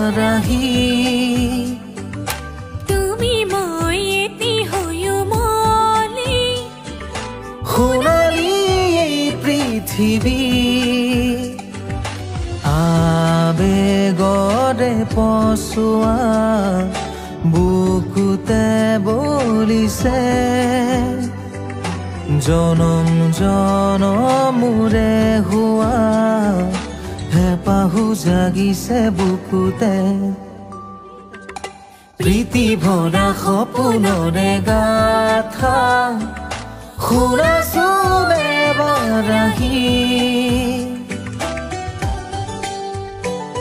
বাৰাহি তুমি মই এটি হৈও মলি সোণালী এই পৃথিৱী আবেগৰে পচোৱা বুকুতে বলিছে জনম জনমূৰে হোৱা হেঁপাহো জাগিছে বুকুতে প্ৰীতি ভৰা সপোনৰে গাথা শুনাচোন এবাৰ আহি